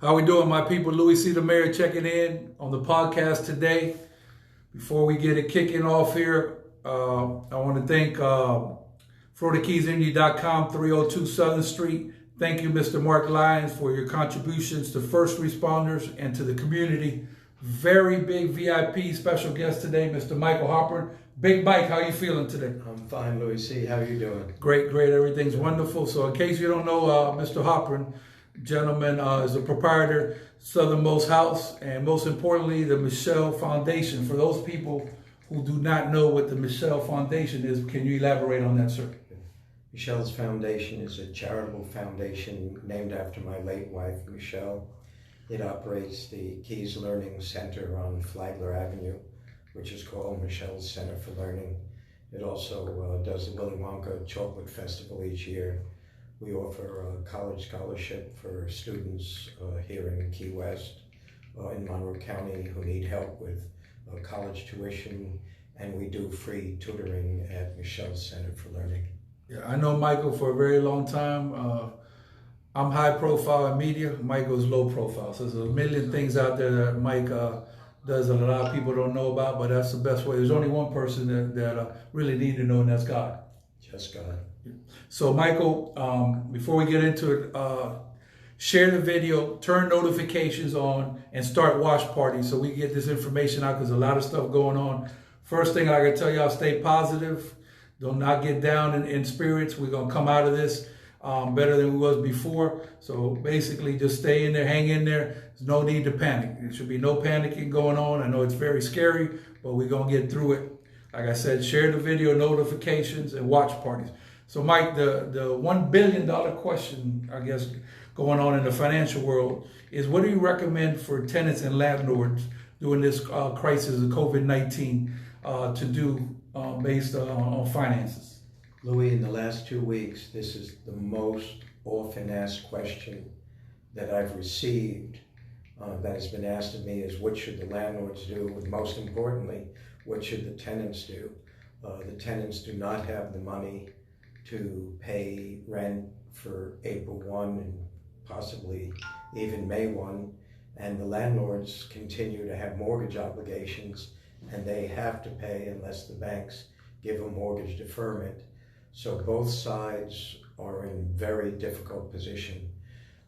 How we doing, my people? Louie C. the MaYor checking in on the podcast today. Before we get it kicking off here, I want to thank FloridaKeysIndy.com, 302 Southern Street. Thank you, Mr. Mark Lyons, for your contributions to first responders and to the community. Very big VIP special guest today, Mr. Michael Halpren. Big Mike, how you feeling today? I'm fine, Louie C. How you doing? Great, great. Everything's wonderful. So in case you don't know, Mr. Halpren, gentleman, is a proprietor, Southernmost House, and most importantly, the Michelle Foundation. For those people who do not know what the Michelle Foundation is, can you elaborate on that, sir? Michelle's Foundation is a charitable foundation named after my late wife, Michelle. It operates the Keys Learning Center on Flagler Avenue, which is called Michelle's Center for Learning. It also does the Willy Wonka Chocolate Festival each year. We offer a college scholarship for students here in Key West, in Monroe County, who need help with college tuition, and we do free tutoring at Michelle's Center for Learning. Yeah, I know Michael for a very long time. I'm high profile in media. Michael's low profile. So there's a million things out there that Mike does that a lot of people don't know about, but that's the best way. There's only one person that really need to know, and that's God. Just God. So Michael, before we get into it, share the video, turn notifications on, and start watch parties so we can get this information out, because a lot of stuff going on. First thing I can tell y'all, stay positive. Do not get down in spirits. We're going to come out of this better than we was before. So basically just stay in there, hang in there. There's no need to panic. There should be no panicking going on. I know it's very scary, but we're going to get through it. Like I said, share the video, notifications, and watch parties. So Mike, the $1 billion question, I guess, going on in the financial world is, what do you recommend for tenants and landlords during this crisis of COVID-19 to do based on finances? Louie, in the last 2 weeks, this is the most often asked question that I've received that has been asked of me is, what should the landlords do? And most importantly, what should the tenants do? The tenants do not have the money to pay rent for April 1 and possibly even May 1, and the landlords continue to have mortgage obligations, and they have to pay unless the banks give a mortgage deferment. So both sides are in very difficult position.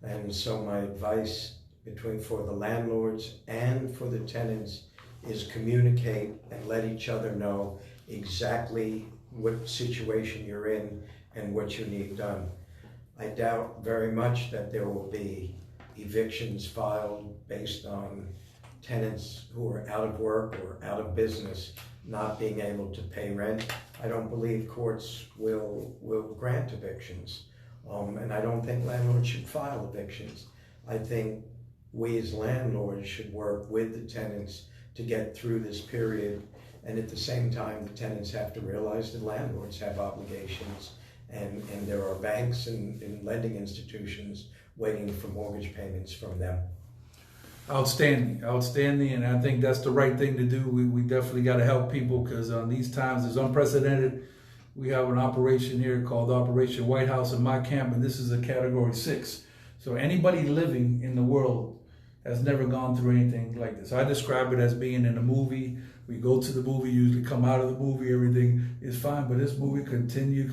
And so my advice for the landlords and for the tenants is communicate and let each other know exactly what situation you're in and what you need done. I doubt very much that there will be evictions filed based on tenants who are out of work or out of business not being able to pay rent. I don't believe courts will grant evictions. And I don't think landlords should file evictions. I think we as landlords should work with the tenants to get through this period. And at the same time, the tenants have to realize that landlords have obligations, and there are banks and lending institutions waiting for mortgage payments from them. Outstanding, outstanding, and I think that's the right thing to do. We definitely got to help people, because on these times it's unprecedented. We have an operation here called Operation White House in my camp, and this is a Category 6. So anybody living in the world has never gone through anything like this. I describe it as being in a movie. We go to the movie, usually come out of the movie, everything is fine, but this movie continue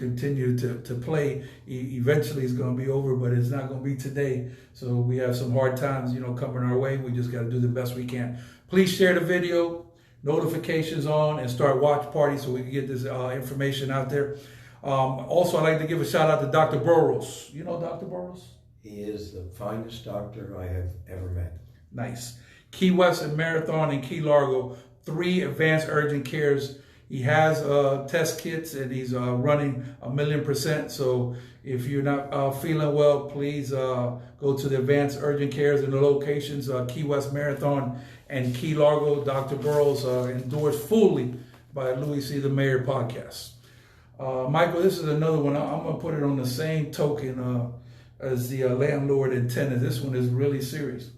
to play. Eventually it's going to be over, but it's not going to be today. So we have some hard times, coming our way. We just got to do the best we can. Please share the video, notifications on, and start watch parties so we can get this information out there. Also, I'd like to give a shout out to Dr. Burrows. You know Dr. Burrows? He is the finest doctor I have ever met. Nice. Key West and Marathon and Key Largo, 3 advanced urgent cares. He has test kits, and he's running 1,000,000%. So if you're not feeling well, please go to the advanced urgent cares in the locations, Key West Marathon and Key Largo. Dr. Burrows endorsed fully by Louie C. the MaYor podcast. Michael, this is another one. I'm going to put it on the same token as the landlord and tenant. This one is really serious.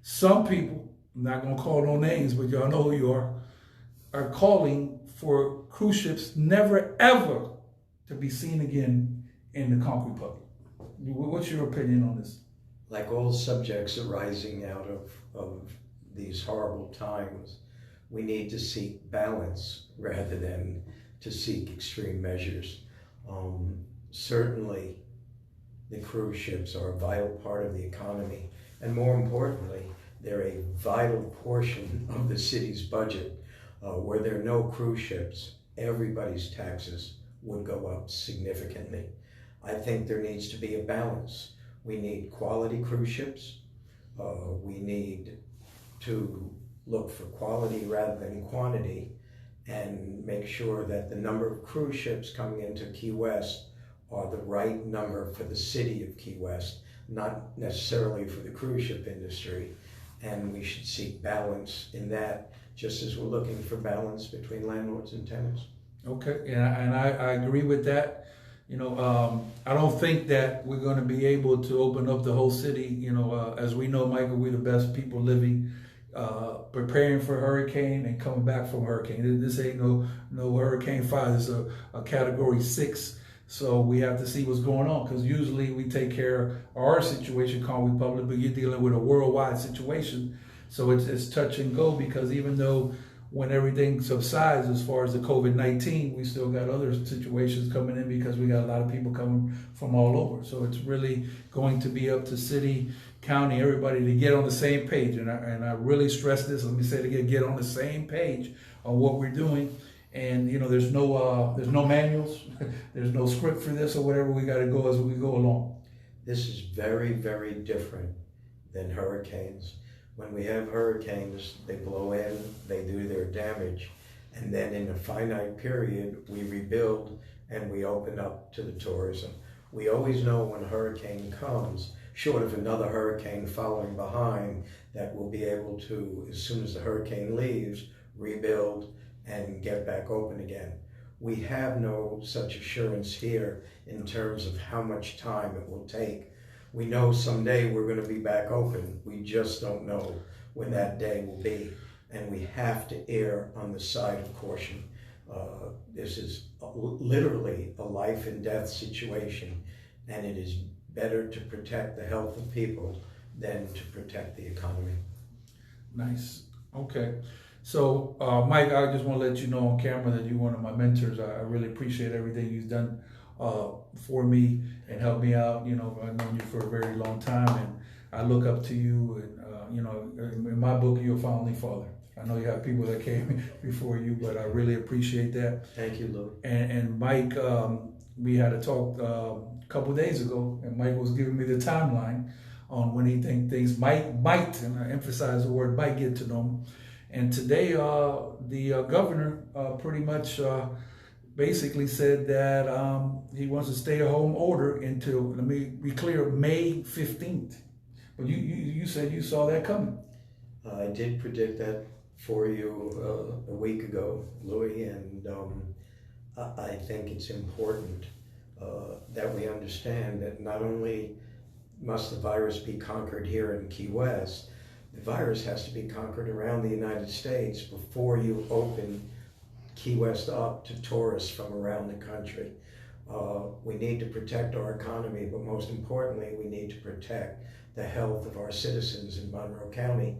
Some people, I'm not going to call no names, but y'all know who you are calling for cruise ships never ever to be seen again in the concrete public. What's your opinion on this? Like all subjects arising out of these horrible times, we need to seek balance rather than to seek extreme measures. Certainly, the cruise ships are a vital part of the economy, and more importantly, they're a vital portion of the city's budget. Were there no cruise ships, everybody's taxes would go up significantly. I think there needs to be a balance. We need quality cruise ships. We need to look for quality rather than quantity, and make sure that the number of cruise ships coming into Key West are the right number for the city of Key West, not necessarily for the cruise ship industry. And we should seek balance in that, just as we're looking for balance between landlords and tenants. Okay, and I agree with that. You know, I don't think that we're going to be able to open up the whole city. You know, as we know, Michael, we're the best people living, preparing for hurricane and coming back from hurricane. This ain't no Hurricane 5. It's a Category 6. So we have to see what's going on, because usually we take care of our situation, Conway Public, but you're dealing with a worldwide situation. So it's touch and go, because even though when everything subsides as far as the COVID-19, we still got other situations coming in, because we got a lot of people coming from all over. So it's really going to be up to city, county, everybody to get on the same page. And I really stress this, let me say it again, get on the same page on what we're doing. And you know, there's no manuals, there's no script for this or whatever. We got to go as we go along. This is very, very different than hurricanes. When we have hurricanes, they blow in, they do their damage, and then in a finite period, we rebuild and we open up to the tourism. We always know when a hurricane comes, short of another hurricane following behind, that we'll be able to, as soon as the hurricane leaves, rebuild and get back open again. We have no such assurance here in terms of how much time it will take. We know someday we're going to be back open. We just don't know when that day will be. And we have to err on the side of caution. This is literally a life and death situation, and it is better to protect the health of people than to protect the economy. Nice. Okay. So, Mike, I just want to let you know on camera that you're one of my mentors. I really appreciate everything you've done for me and helped me out. You know, I've known you for a very long time, and I look up to you. And, you know, in my book, you're a founding father. I know you have people that came before you, but I really appreciate that. Thank you, Louie. And Mike, we had a talk a couple of days ago, and Mike was giving me the timeline on when he thinks things might, and I emphasize the word might, get to normal. And today, the governor pretty much basically said that he wants a stay-at-home order until, let me be clear, May 15th. But you said you saw that coming. I did predict that for you a week ago, Louie, and I think it's important that we understand that not only must the virus be conquered here in Key West, the virus has to be conquered around the United States before you open Key West up to tourists from around the country. We need to protect our economy, but most importantly, we need to protect the health of our citizens in Monroe County.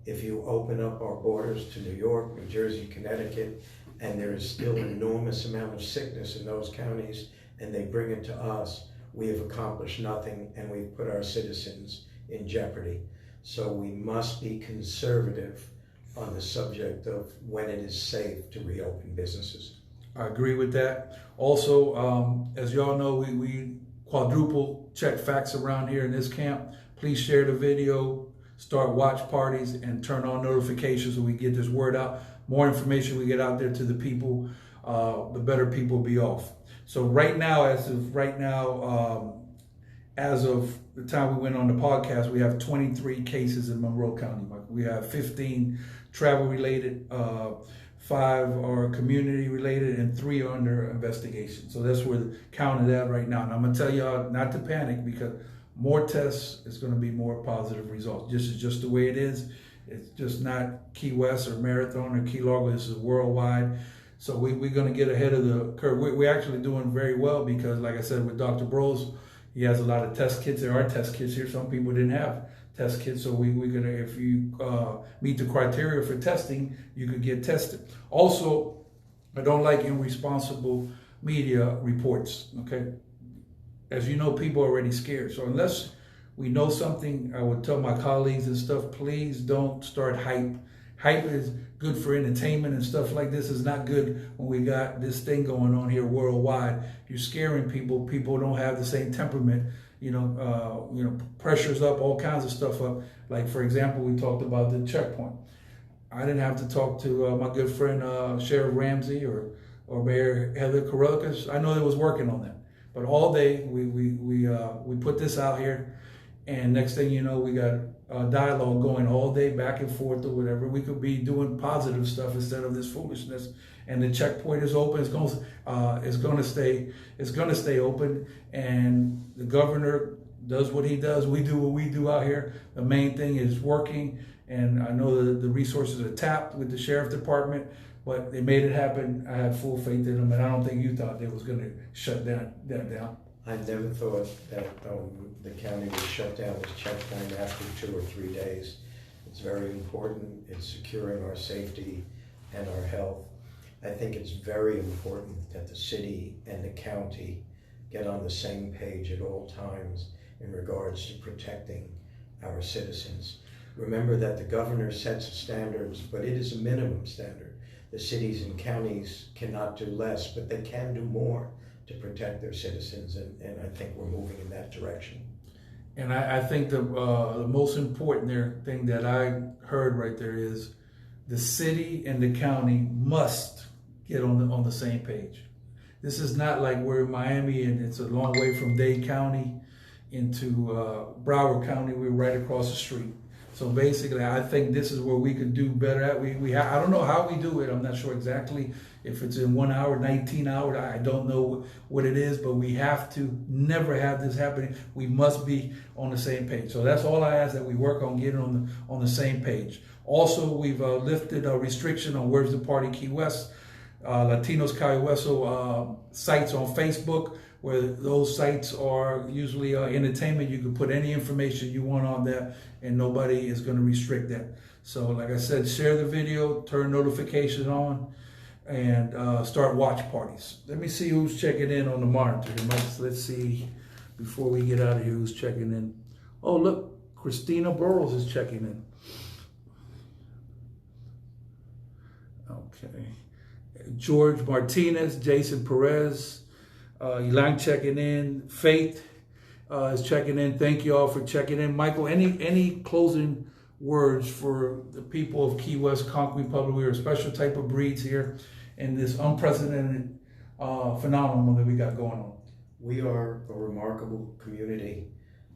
If you open up our borders to New York, New Jersey, Connecticut, and there is still an enormous amount of sickness in those counties, and they bring it to us, we have accomplished nothing, and we've put our citizens in jeopardy. So we must be conservative on the subject of when it is safe to reopen businesses. I agree with that. Also, as y'all know, we quadruple check facts around here in this camp. Please share the video, start watch parties, and turn on notifications so we get this word out. More information we get out there to the people, the better people be off. So right now, as of the time we went on the podcast, we have 23 cases in Monroe County. We have 15 travel-related, 5 are community-related, and 3 are under investigation. So that's where the count is at right now. And I'm going to tell y'all not to panic, because more tests is going to be more positive results. This is just the way it is. It's just not Key West or Marathon or Key Largo. This is worldwide. So we're going to get ahead of the curve. We're actually doing very well because, like I said, with Dr. Bros, He has a lot of test kits. There are test kits here. Some people didn't have test kits, so we're gonna, if you meet the criteria for testing, you could get tested. Also, I don't like irresponsible media reports. Okay, as you know, people are already scared. So unless we know something, I would tell my colleagues and stuff, please don't start hype. Hype is good for entertainment and stuff like this. Is not good when we got this thing going on here worldwide. You're scaring people. People don't have the same temperament. Pressure's up, all kinds of stuff up. Like, for example, we talked about the checkpoint. I didn't have to talk to my good friend Sheriff Ramsey or Mayor Heather Carrella, because I know they was working on that. But all day we put this out here, and next thing you know, we got dialogue going all day, back and forth or whatever. We could be doing positive stuff instead of this foolishness. And the checkpoint is open. It's going to stay open. And the governor does what he does. We do what we do out here. The main thing is working. And I know that the resources are tapped with the sheriff department, but they made it happen. I have full faith in them, and I don't think you thought they was going to shut that down. I never thought that the county would shut down this checkpoint after 2 or 3 days. It's very important. It's securing our safety and our health. I think it's very important that the city and the county get on the same page at all times in regards to protecting our citizens. Remember that the governor sets standards, but it is a minimum standard. The cities and counties cannot do less, but they can do more to protect their citizens, and I think we're moving in that direction. And I think the most important thing that I heard right there is the city and the county must get on the same page. This is not like we're in Miami and it's a long way from Dade County into Broward County. We're right across the street. So basically, I think this is where we could do better at. I don't know how we do it. I'm not sure exactly if it's in 1 hour, 19 hours. I don't know what it is, but we have to never have this happening. We must be on the same page. So that's all I ask, that we work on getting on the same page. Also, we've lifted a restriction on Where's the Party Key West, Latinos Cayo Hueso sites on Facebook, where those sites are usually entertainment. You can put any information you want on there, and nobody is going to restrict that. So like I said, share the video, turn notifications on, and start watch parties. Let me see who's checking in on the monitor. Let's see, before we get out of here, who's checking in. Oh, look, Christina Burrows is checking in. Okay. George Martinez, Jason Perez, Elang checking in. Faith is checking in. Thank you all for checking in. Michael, any closing words for the people of Key West Concrete Public? We're a special type of breeds here in this unprecedented phenomenon that we got going on. We are a remarkable community.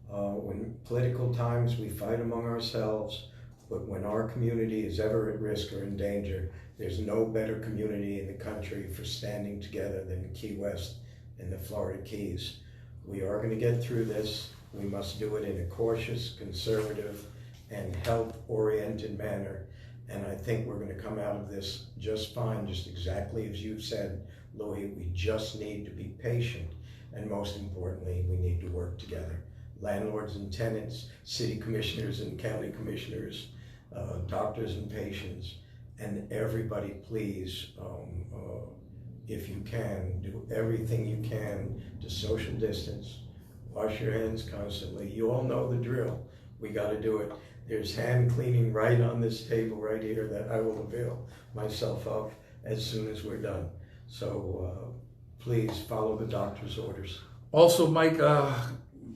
When political times, we fight among ourselves, but when our community is ever at risk or in danger, there's no better community in the country for standing together than Key West and the Florida Keys. We are going to get through this. We must do it in a cautious, conservative, and health-oriented manner. And I think we're going to come out of this just fine, just exactly as you've said, Louie. We just need to be patient. And most importantly, we need to work together. Landlords and tenants, city commissioners and county commissioners, doctors and patients, and everybody, please, if you can, do everything you can to social distance. Wash your hands constantly. You all know the drill. We got to do it. There's hand cleaning right on this table right here that I will avail myself of as soon as we're done. So please follow the doctor's orders. Also, Mike,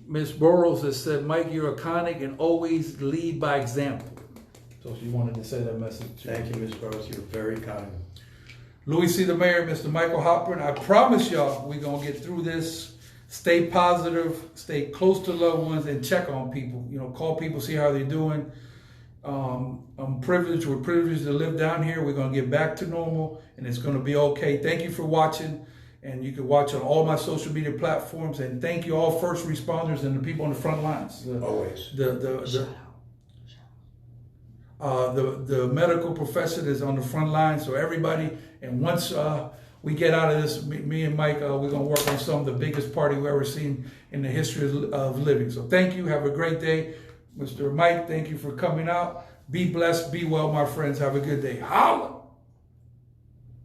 Ms. Burrows has said, Mike, you're iconic and always lead by example. So she wanted to say that message to you. Thank you, Ms. Burrows. You're very kind. Louie C. the Mayor, Mr. Michael Halpren, I promise y'all we're going to get through this. Stay positive, stay close to loved ones, and check on people. You know, call people, see how they're doing. I'm privileged. We're privileged to live down here. We're going to get back to normal, and it's going to be okay. Thank you for watching, and you can watch on all my social media platforms. And thank you all first responders and the people on the front lines. Always. The medical profession is on the front line, so everybody. And once we get out of this, me and Mike, we're going to work on some of the biggest party we've ever seen in the history of living. So thank you. Have a great day. Mr. Mike, thank you for coming out. Be blessed. Be well, my friends. Have a good day. Holla!